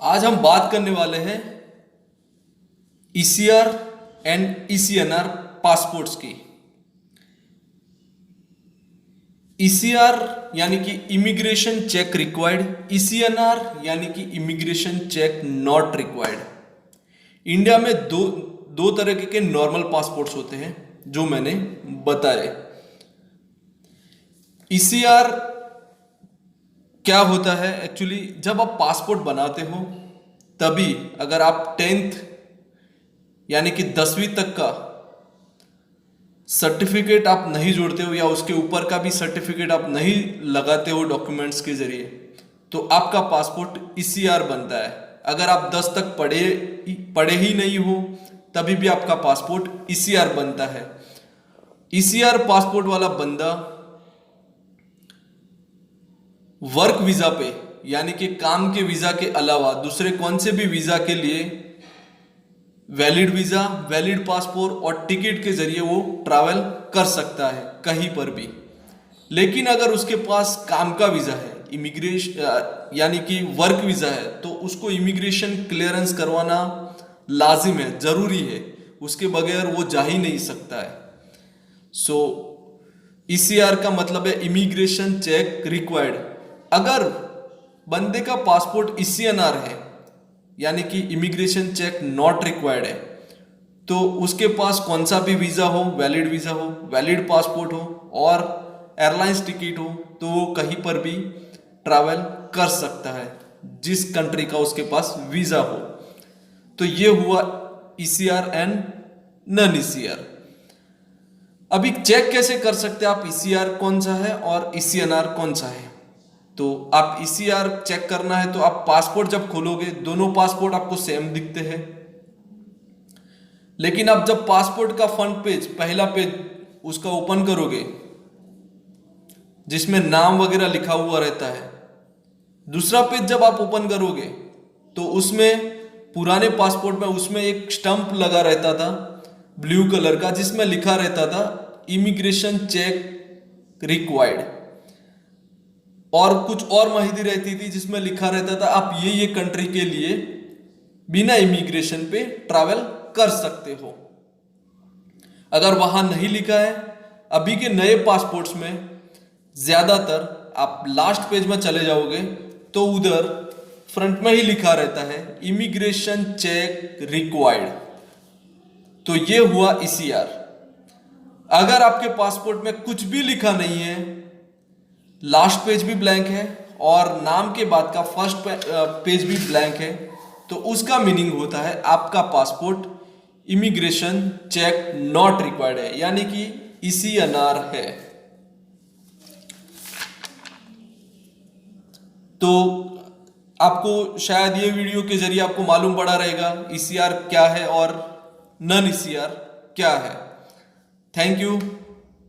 आज हम बात करने वाले हैं ईसीआर एंड ईसीएनआर पासपोर्ट्स की। ईसीआर यानी कि इमिग्रेशन चेक रिक्वायर्ड, ईसीएनआर यानी कि immigration check not required. India में दो तरह के नॉर्मल पासपोर्ट्स होते हैं जो मैंने बताए। ईसीआर क्या होता है एक्चुअली, जब आप पासपोर्ट बनाते हो तभी अगर आप 10th यानी कि 10वीं तक का सर्टिफिकेट आप नहीं जोड़ते हो या उसके ऊपर का भी सर्टिफिकेट आप नहीं लगाते हो डॉक्यूमेंट्स के जरिए, तो आपका पासपोर्ट ईसीआर बनता है। अगर आप 10 तक पढ़े ही नहीं हो तभी भी आपका पासपोर्ट ईसीआर बनता है। ईसीआर पासपोर्ट वाला बंदा वर्क वीजा पे यानी कि काम के वीजा के अलावा दूसरे कौन से भी वीजा के लिए वैलिड वीजा, वैलिड पासपोर्ट और टिकट के जरिए वो ट्रैवल कर सकता है कहीं पर भी। लेकिन अगर उसके पास काम का वीजा है, इमिग्रेशन यानी कि वर्क वीजा है, तो उसको इमिग्रेशन क्लियरेंस करवाना लाजिम है, जरूरी है। उसके बगैर वो जा ही नहीं सकता है। सो ईसीआर का मतलब है इमिग्रेशन चेक रिक्वायर्ड। अगर बंदे का पासपोर्ट ईसीएनआर है यानी कि इमिग्रेशन चेक नॉट रिक्वायर्ड है, तो उसके पास कौन सा भी वीजा हो, वैलिड पासपोर्ट हो और एयरलाइंस टिकट हो, तो वो कहीं पर भी ट्रैवल कर सकता है जिस कंट्री का उसके पास वीजा हो। तो ये हुआ ईसीआर एंड नॉन ईसीआर। अभी चेक कैसे कर सकते हैं आप ईसीआर कौन सा है और ईसीएनआर कौन सा है। तो आप ईसीआर चेक करना है तो आप पासपोर्ट जब खोलोगे दोनों पासपोर्ट आपको सेम दिखते हैं। लेकिन आप जब पासपोर्ट का फ्रंट पेज, पहला पेज उसका ओपन करोगे जिसमें नाम वगैरह लिखा हुआ रहता है, दूसरा पेज जब आप ओपन करोगे तो उसमें पुराने पासपोर्ट में उसमें एक स्टंप लगा रहता था ब्लू कलर का जिसमें लिखा रहता था इमिग्रेशन चेक रिक्वायर्ड, और कुछ और माहिती रहती थी जिसमें लिखा रहता था आप ये कंट्री के लिए बिना इमिग्रेशन पे ट्रैवल कर सकते हो। अगर वहां नहीं लिखा है, अभी के नए पासपोर्ट्स में ज्यादातर आप लास्ट पेज में चले जाओगे तो उधर फ्रंट में ही लिखा रहता है इमिग्रेशन चेक रिक्वायर्ड। तो ये हुआ ईसीआर। अगर आपके पासपोर्ट में कुछ भी लिखा नहीं है, लास्ट पेज भी ब्लैंक है और नाम के बाद का फर्स्ट पेज भी ब्लैंक है, तो उसका मीनिंग होता है आपका passport immigration check not required है यानी कि ईसीएनआर है। तो आपको शायद ये वीडियो के जरिए आपको मालूम पड़ा रहेगा ईसीआर क्या है और नॉन ईसीआर क्या है। Thank you.